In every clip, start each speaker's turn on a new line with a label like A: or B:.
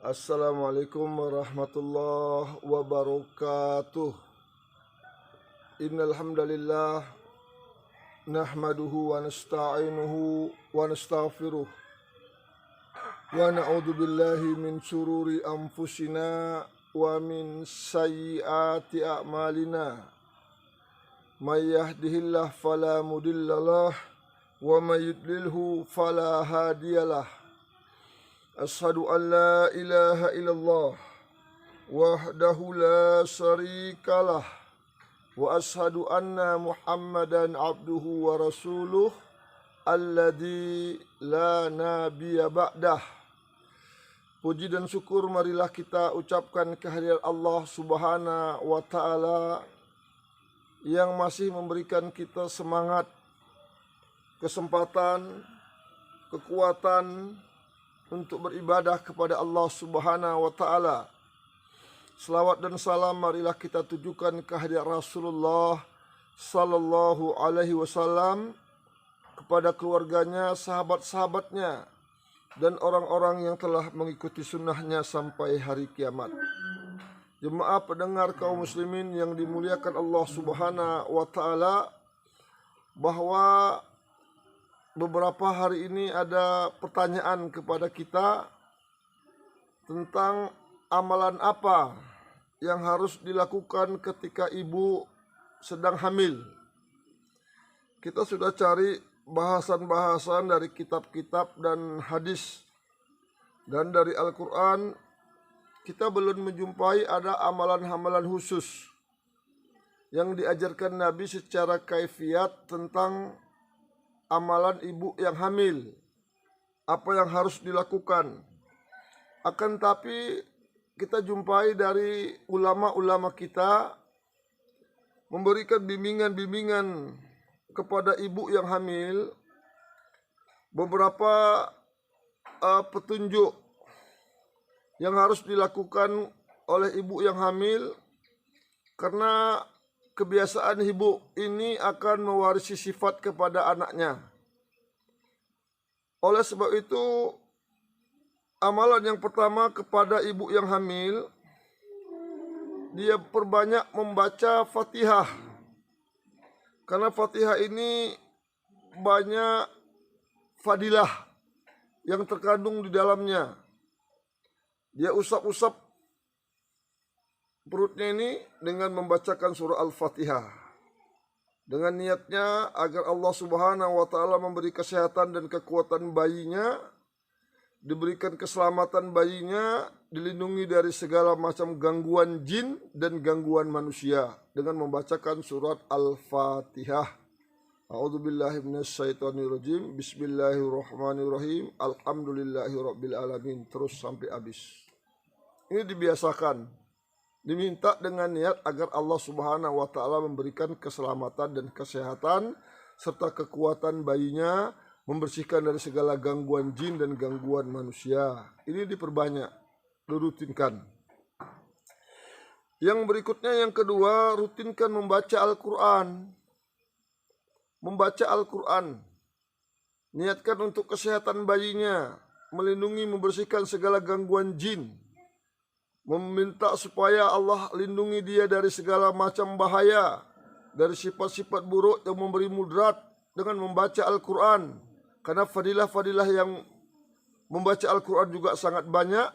A: Assalamualaikum warahmatullahi wabarakatuh. Innal hamdalillah nahmaduhu wa nasta'inuhu wa nastaghfiruh wa na'udzu billahi min shururi anfusina wa min sayyiati a'malina. May yahdihillahu fala mudhillalah wa may yudlilhu fala hadiyalah. Ashhadu an la ilaha illallah wahdahu la syarikalah wa ashhadu anna Muhammadan abduhu wa rasuluh alladzi la nabiyya ba'dah. Puji dan syukur marilah kita ucapkan kehadirat Allah Subhanahu wa taala yang masih memberikan kita semangat, kesempatan, kekuatan untuk beribadah kepada Allah Subhanahu wa taala. Selawat dan salam marilah kita tujukan kehadirat Rasulullah sallallahu alaihi wasallam, kepada keluarganya, sahabat-sahabatnya, dan orang-orang yang telah mengikuti sunnahnya sampai hari kiamat. Jemaah pendengar kaum muslimin yang dimuliakan Allah Subhanahu wa taala, bahwa beberapa hari ini ada pertanyaan kepada kita tentang amalan apa yang harus dilakukan ketika ibu sedang hamil. Kita sudah cari bahasan-bahasan dari kitab-kitab dan hadis, dan dari Al-Quran kita belum menjumpai ada amalan-amalan khusus yang diajarkan Nabi secara kaifiat tentang amalan ibu yang hamil, apa yang harus dilakukan. Akan tapi kita jumpai dari ulama-ulama kita memberikan bimbingan-bimbingan kepada ibu yang hamil, beberapa petunjuk yang harus dilakukan oleh ibu yang hamil, karena kebiasaan ibu ini akan mewarisi sifat kepada anaknya. Oleh sebab itu, amalan yang pertama kepada ibu yang hamil, dia perbanyak membaca Fatihah. Karena Fatihah ini banyak fadilah yang terkandung di dalamnya. Dia usap-usap perutnya ini dengan membacakan surah Al-Fatihah, dengan niatnya agar Allah Subhanahu wa taala memberi kesehatan dan kekuatan bayinya, diberikan keselamatan bayinya, dilindungi dari segala macam gangguan jin dan gangguan manusia dengan membacakan surat Al-Fatihah. A'udzubillahi minasyaitonirrajim. Bismillahirrahmanirrahim. Alhamdulillahirabbil alamin, terus sampai habis. Ini dibiasakan, diminta dengan niat agar Allah Subhanahu wa taala memberikan keselamatan dan kesehatan serta kekuatan bayinya, membersihkan dari segala gangguan jin dan gangguan manusia. Ini diperbanyak, dirutinkan. Yang berikutnya, yang kedua, rutinkan membaca Al-Quran. Membaca Al-Quran, niatkan untuk kesehatan bayinya, melindungi, membersihkan segala gangguan jin, meminta supaya Allah lindungi dia dari segala macam bahaya, dari sifat-sifat buruk yang memberi mudarat dengan membaca Al-Quran. Karena fadilah-fadilah yang membaca Al-Quran juga sangat banyak.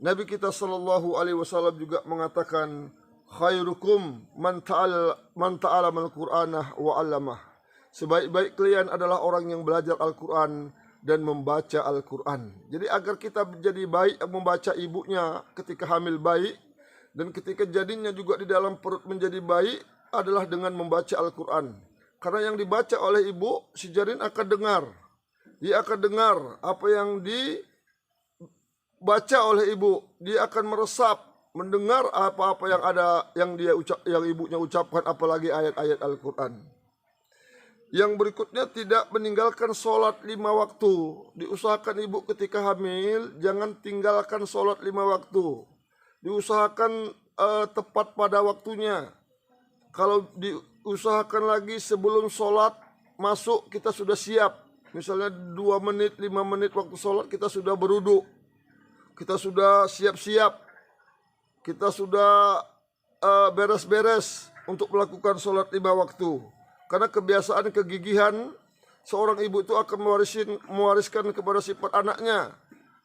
A: Nabi kita sallallahu alaihi wasallam juga mengatakan, khairukum man ta'allama al-Qur'ana wa 'allamah. Sebaik-baik kalian adalah orang yang belajar Al-Quran dan membaca Al-Quran. Jadi agar kita menjadi baik membaca ibunya ketika hamil baik, dan ketika jadinya juga di dalam perut menjadi baik adalah dengan membaca Al-Quran. Karena yang dibaca oleh ibu, si janin akan dengar. Dia akan dengar apa yang dibaca oleh ibu. Dia akan meresap, mendengar apa-apa yang ada yang ibunya ucapkan, apalagi ayat-ayat Al-Quran. Yang berikutnya, tidak meninggalkan sholat 5 waktu. Diusahakan ibu ketika hamil jangan tinggalkan sholat 5 waktu. Diusahakan tepat pada waktunya. Kalau diusahakan lagi sebelum sholat masuk kita sudah siap. Misalnya 2 menit, 5 menit waktu sholat kita sudah berwudu. kita sudah siap-siap, kita sudah beres-beres untuk melakukan sholat 5 waktu. Karena kebiasaan kegigihan seorang ibu itu akan mewariskan kepada sifat anaknya.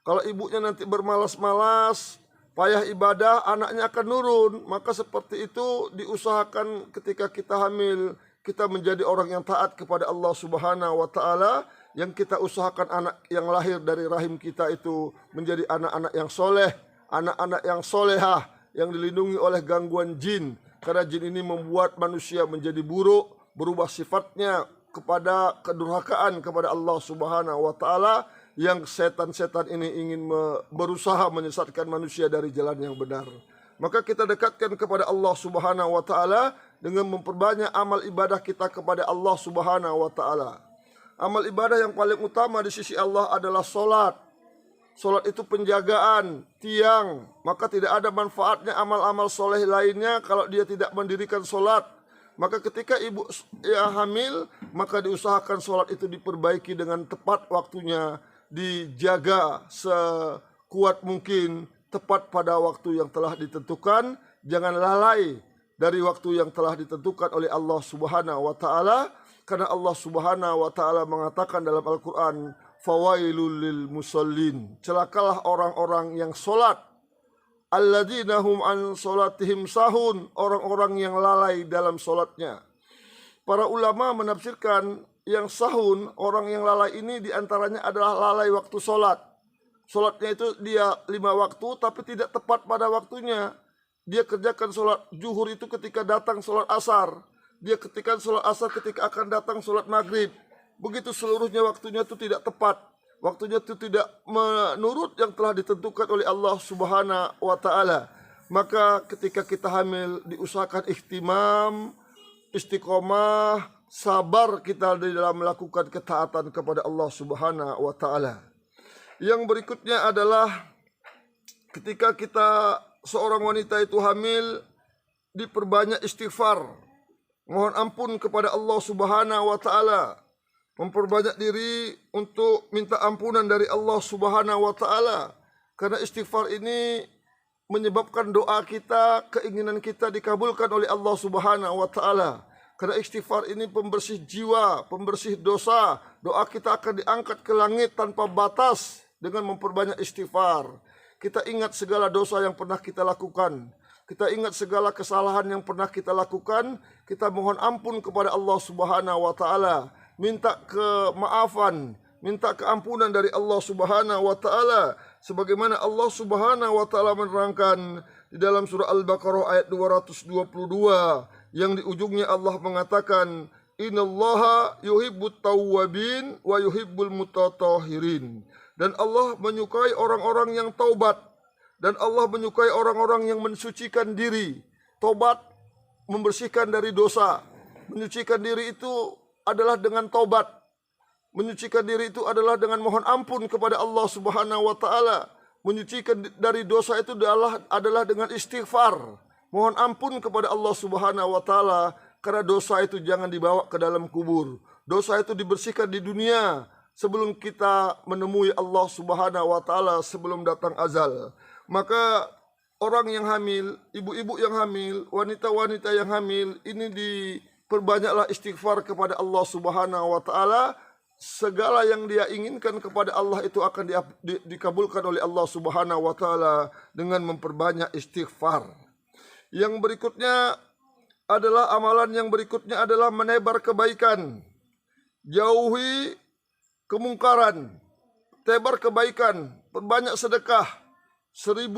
A: Kalau ibunya nanti bermalas-malas, payah ibadah, anaknya akan nurun. Maka seperti itu diusahakan ketika kita hamil, kita menjadi orang yang taat kepada Allah Subhanahu wa Ta'ala. Yang kita usahakan anak yang lahir dari rahim kita itu menjadi anak-anak yang soleh, anak-anak yang solehah, yang dilindungi oleh gangguan jin. Karena jin ini membuat manusia menjadi buruk, berubah sifatnya kepada kedurhakaan kepada Allah Subhanahu wa Ta'ala, yang setan-setan ini ingin berusaha menyesatkan manusia dari jalan yang benar. Maka kita dekatkan kepada Allah Subhanahu wa Ta'ala dengan memperbanyak amal ibadah kita kepada Allah Subhanahu wa Ta'ala. Amal ibadah yang paling utama di sisi Allah adalah solat. Solat itu penjagaan, tiang. Maka tidak ada manfaatnya amal-amal soleh lainnya kalau dia tidak mendirikan solat. Maka ketika ibu yang hamil, maka diusahakan solat itu diperbaiki dengan tepat waktunya, dijaga sekuat mungkin, tepat pada waktu yang telah ditentukan. Jangan lalai dari waktu yang telah ditentukan oleh Allah Subhanahu wa Ta'ala. Karena Allah Subhanahu wa Ta'ala mengatakan dalam Al-Quran, fawailul lil musallin, celakalah orang-orang yang solat, alladzina hum an solatihim sahun, orang-orang yang lalai dalam solatnya. Para ulama menafsirkan yang sahun, orang yang lalai ini diantaranya adalah lalai waktu solat. Solatnya itu dia 5 waktu tapi tidak tepat pada waktunya. Dia kerjakan solat zuhur itu ketika datang solat asar, dia ketika solat asar ketika akan datang solat maghrib. Begitu seluruhnya waktunya itu tidak tepat, waktunya itu tidak menurut yang telah ditentukan oleh Allah Subhanahu wa Ta'ala. Maka ketika kita hamil diusahakan ihtimam, istiqomah, sabar kita di dalam melakukan ketaatan kepada Allah Subhanahu wa Ta'ala. Yang berikutnya adalah ketika kita seorang wanita itu hamil, diperbanyak istighfar, mohon ampun kepada Allah Subhanahu wa Ta'ala, memperbanyak diri untuk minta ampunan dari Allah Subhanahu wa Ta'ala. Karena istighfar ini menyebabkan doa kita, keinginan kita dikabulkan oleh Allah Subhanahu wa Ta'ala. Karena istighfar ini pembersih jiwa, pembersih dosa. Doa kita akan diangkat ke langit tanpa batas dengan memperbanyak istighfar. Kita ingat segala dosa yang pernah kita lakukan, kita ingat segala kesalahan yang pernah kita lakukan, kita mohon ampun kepada Allah Subhanahu wa Ta'ala, minta kemaafan, minta keampunan dari Allah Subhanahu wa Ta'ala, sebagaimana Allah Subhanahu wa Ta'ala menerangkan di dalam surah Al-Baqarah ayat 222, yang di ujungnya Allah mengatakan, innallaha yuhibbut tawwabin wa yuhibbul mutatahhirin. Dan Allah menyukai orang-orang yang taubat, dan Allah menyukai orang-orang yang mensucikan diri. Taubat membersihkan dari dosa. Menyucikan diri itu adalah dengan taubat. Menyucikan diri itu adalah dengan mohon ampun kepada Allah Subhanahu wa Ta'ala. Menyucikan dari dosa itu adalah dengan istighfar, mohon ampun kepada Allah Subhanahu wa Ta'ala. Karena dosa itu jangan dibawa ke dalam kubur. Dosa itu dibersihkan di dunia sebelum kita menemui Allah Subhanahu wa Ta'ala, sebelum datang azal. Maka orang yang hamil, ibu-ibu yang hamil, wanita-wanita yang hamil, ini diperbanyaklah istighfar kepada Allah Subhanahu wa Ta'ala. Segala yang dia inginkan kepada Allah itu akan dikabulkan oleh Allah Subhanahu wa Ta'ala dengan memperbanyak istighfar. Yang berikutnya adalah amalan yang berikutnya adalah menebar kebaikan. Jauhi kemungkaran, tebar kebaikan, perbanyak sedekah. 1.000,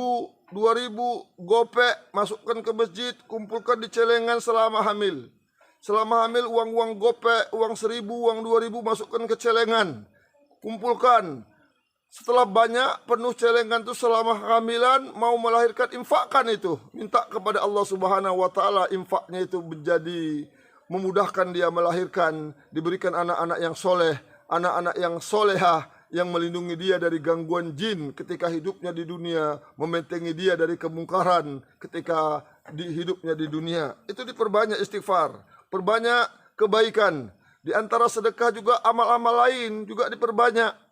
A: 2.000 gopek masukkan ke masjid, kumpulkan di celengan selama hamil. Selama hamil uang-uang gopek, uang 1.000, uang 2.000 masukkan ke celengan, kumpulkan. Setelah banyak penuh celengan itu selama kehamilan, mau melahirkan, infakkan itu. Minta kepada Allah Subhanahu wa Ta'ala infaknya itu menjadi memudahkan dia melahirkan, diberikan anak-anak yang soleh, anak-anak yang solehah, yang melindungi dia dari gangguan jin ketika hidupnya di dunia, membentengi dia dari kemungkaran ketika hidupnya di dunia. Itu diperbanyak istighfar, perbanyak kebaikan. Di antara sedekah juga amal-amal lain juga diperbanyak.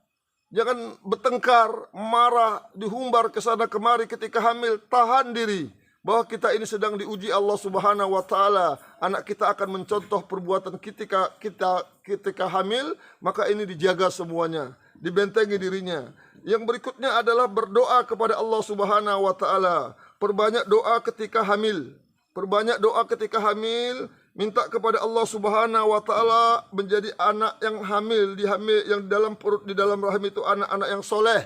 A: Jangan bertengkar, marah, dihumbar ke sana kemari ketika hamil. Tahan diri bahwa kita ini sedang diuji Allah Subhanahu wa taala. Anak kita akan mencontoh perbuatan ketika hamil, maka ini dijaga semuanya, dibentengi dirinya. Yang berikutnya adalah berdoa kepada Allah Subhanahu wa taala. Perbanyak doa ketika hamil. Perbanyak doa ketika hamil, minta kepada Allah Subhanahu wa taala menjadi anak yang hamil, yang dalam perut, di dalam rahim itu anak-anak yang soleh.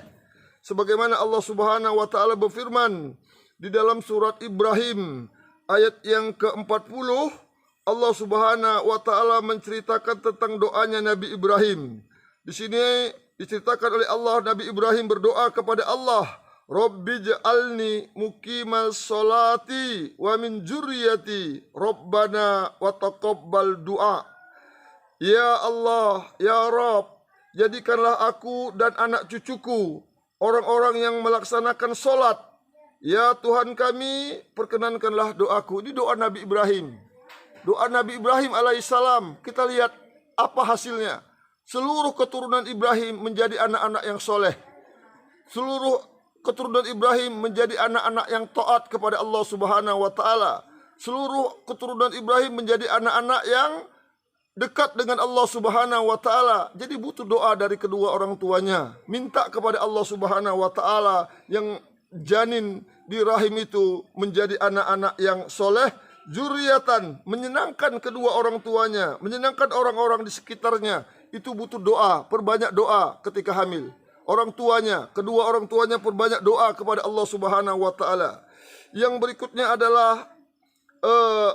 A: Sebagaimana Allah Subhanahu wa taala berfirman di dalam surat Ibrahim ayat yang ke-40, Allah Subhanahu wa taala menceritakan tentang doanya Nabi Ibrahim. Di sini diceritakan oleh Allah, Nabi Ibrahim berdoa kepada Allah, Rabbi ja'alni muqimal sholati wa min dzurriyyati Rabbana wa taqabbal du'a. Ya Allah, ya Rabb, jadikanlah aku dan anak cucuku orang-orang yang melaksanakan sholat. Ya Tuhan kami, perkenankanlah doaku. Ini doa Nabi Ibrahim. Doa Nabi Ibrahim alaihissalam. Kita lihat apa hasilnya. Seluruh keturunan Ibrahim menjadi anak-anak yang soleh. Seluruh keturunan Ibrahim menjadi anak-anak yang taat kepada Allah Subhanahu wa taala. Seluruh keturunan Ibrahim menjadi anak-anak yang dekat dengan Allah Subhanahu wa taala. Jadi butuh doa dari kedua orang tuanya. Minta kepada Allah Subhanahu wa taala yang janin di rahim itu menjadi anak-anak yang soleh, zuriatan, menyenangkan kedua orang tuanya, menyenangkan orang-orang di sekitarnya. Itu butuh doa, perbanyak doa ketika hamil. Orang tuanya, kedua orang tuanya perbanyak doa kepada Allah Subhanahu wa taala. Yang berikutnya adalah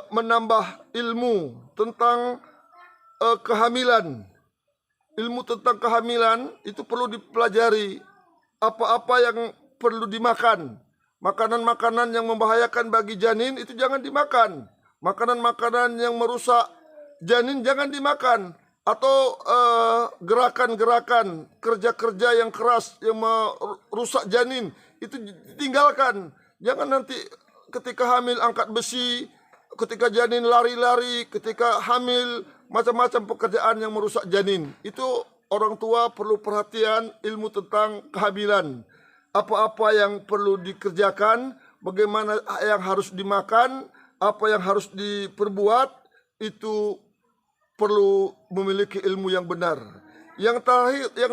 A: menambah ilmu tentang kehamilan. Ilmu tentang kehamilan itu perlu dipelajari. Apa-apa yang perlu dimakan. Makanan-makanan yang membahayakan bagi janin itu jangan dimakan. Makanan-makanan yang merusak janin jangan dimakan. Atau gerakan-gerakan, kerja-kerja yang keras yang merusak janin itu tinggalkan. Jangan nanti ketika hamil angkat besi, ketika janin lari-lari, ketika hamil macam-macam pekerjaan yang merusak janin. Itu orang tua perlu perhatian ilmu tentang kehamilan. Apa-apa yang perlu dikerjakan, bagaimana yang harus dimakan, apa yang harus diperbuat, itu perlu memiliki ilmu yang benar. Yang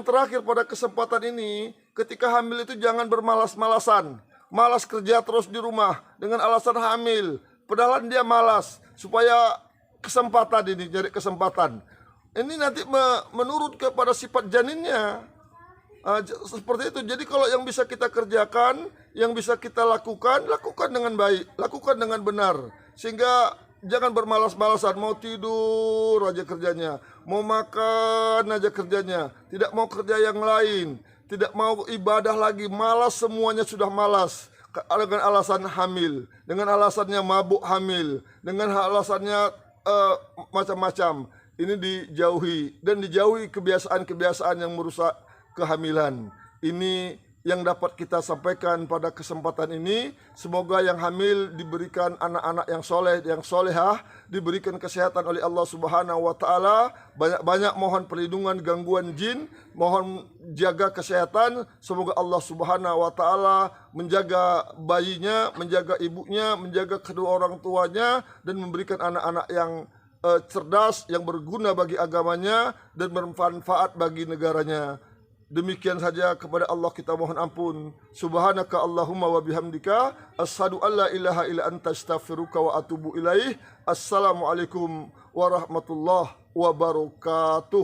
A: terakhir pada kesempatan ini, ketika hamil itu jangan bermalas-malasan. Malas kerja terus di rumah dengan alasan hamil. Padahal dia malas supaya kesempatan ini, cari kesempatan. Ini nanti menurut kepada sifat janinnya. Seperti itu. Jadi kalau yang bisa kita kerjakan, yang bisa kita lakukan dengan baik, lakukan dengan benar. Sehingga jangan bermalas-malasan, mau tidur aja kerjanya, mau makan aja kerjanya, tidak mau kerja yang lain, tidak mau ibadah lagi, malas, semuanya sudah malas. Dengan alasan hamil, dengan alasannya mabuk hamil, dengan alasannya macam-macam. Ini dijauhi dan dijauhi kebiasaan-kebiasaan yang merusak kehamilan. Ini yang dapat kita sampaikan pada kesempatan ini. Semoga yang hamil diberikan anak-anak yang soleh, yang solehah, diberikan kesehatan oleh Allah Subhanahu wa taala. Banyak-banyak mohon perlindungan gangguan jin, mohon jaga kesehatan. Semoga Allah Subhanahu wa taala menjaga bayinya, menjaga ibunya, menjaga kedua orang tuanya, dan memberikan anak-anak yang cerdas, yang berguna bagi agamanya dan bermanfaat bagi negaranya. Demikian saja, kepada Allah kita mohon ampun. Subhanaka Allahumma wa bihamdika, asyhadu an la ilaha illa anta, astaghfiruka wa atubu ilaih. Assalamualaikum warahmatullahi wabarakatuh.